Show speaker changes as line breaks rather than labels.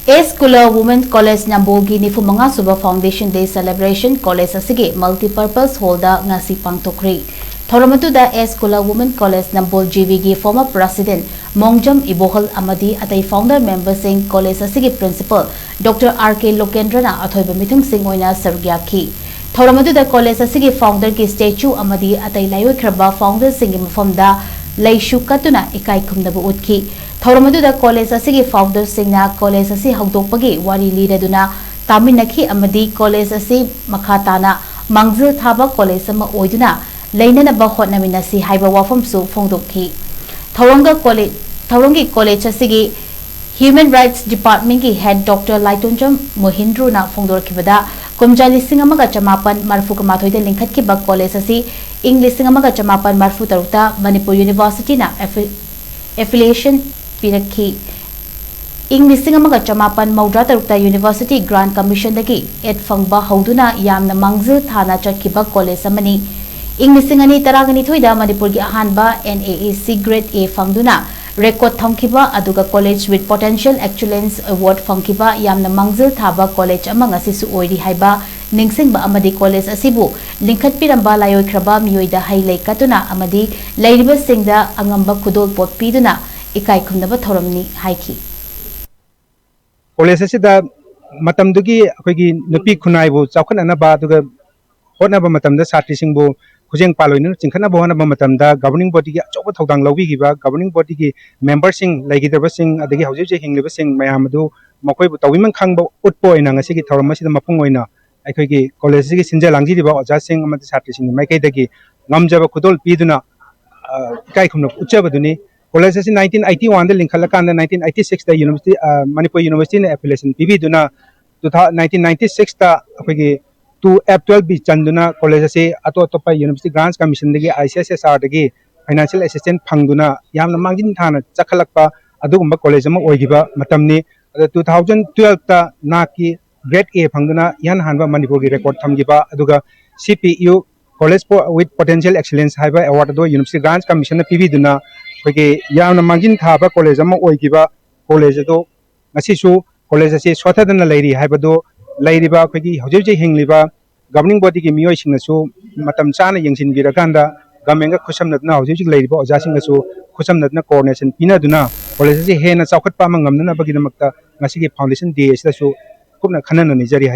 Kula Women College Nambol gi Nifumanga Suba Foundation Day Celebration College Asigi Multipurpose Holder ngasi PANGTHOKHRE. Thoramatuda Kula Women College Nambol GV gi former President Mongjam Ibohal Amadi atai founder member sing College Asigi Principal Dr. R.K. Lokendrana athoiba mithung sing oina sargyaki. Thoramatuda College Asigi founder ki statue Amadi atai layo khraba founder sing mafamda Laishu Katuna Ikai Kumnabu Utki. Thoramatuda College Asigi founder singna College Asi Hagdokpagi Wari Lireduna Taminaki Amadi College Asi Makhatana Mangzil Thaba College Sama Oiduna Lainana Bahot Naminasi Haiba Wafam Su Fongdokki. Thorongi College Asigi Human Rights Department ki Head Dr. Laitunjam Mohindru na Fongdorkibada Kumjali Singamaga Chamapan Marfuka Mathoida Linkatkiba College Asi English Singamaga Chamapan Marfu Taruta Manipur University na affiliation Piraki English Singamaga Chamapan Maudra Taruta University Grant Commission dagi Ed Fangba Hauduna Yamna Mangzil Thana Chatkiba College Amani English Singani Taragani Thoida Manipur gi Ahanba NAAC Grade A Fangduna Record Thongkiba Aduga College with Potential Excellence Award Fangkiba Yamna Mangzil Thaba College among Asisu Oiri Haiba Ningsingba Amadi College Asibu Linkat Piramba Layo Kraba Mioida Haile Katuna Amadi Lairiba Singda Angamba Kudol Pot Piduna Ikai Kundaba Thoramni Haiki
College Asida Matamdugi Kogi Nupi Kunaibu Chaukan Anaba Duga Honaba Matamda Sati Singbo Kujeng Paloin Chinkana Bohana Matamda governing body Chopa Todang Logi Giba governing body member sing like the Basing Adagi House King Living Mayamadu Mokoi Women Kangbo Utpo in Angasiki Toramasi Mapungoina Aikogi College Sinja Langi Jasing Amat Sing Makedagi Namjava Kudol Piduna Kaikum Uchabaduni College in 1981 the Linkalakan 1986 the University Manipur University affiliation PV Duna 1996 the to F12 B Chanduna College se Atopa University Grants Commission degi ICSSR degi financial assistant Pangduna Yamna Mangin Thana Chakalakpa Adugumba College ama Oigiba Matamni 2012 ta Naki Grade A Pangduna Yan Hanba Manipur record Thamgiba Aduga CPU College with Potential Excellence Haiba Award do University Grants Commission PV Duna Kogi Yamna Mangin Thaba College ama Oigiba College do Ngasisu College se Swatadana Lady Haibado Lairiba Kogi Hoji Hingliba governing body ki Mio Singasu Matam Chana Yangsin Virakanda Gamenga Kusam Natna Hoji Ladibo Jasingasu Kusam Natna Coronation Pina Duna College Hena Sakat Pamangamna Baginamakta Nasiki Foundation Day Sasu Kupna Kanan Nijari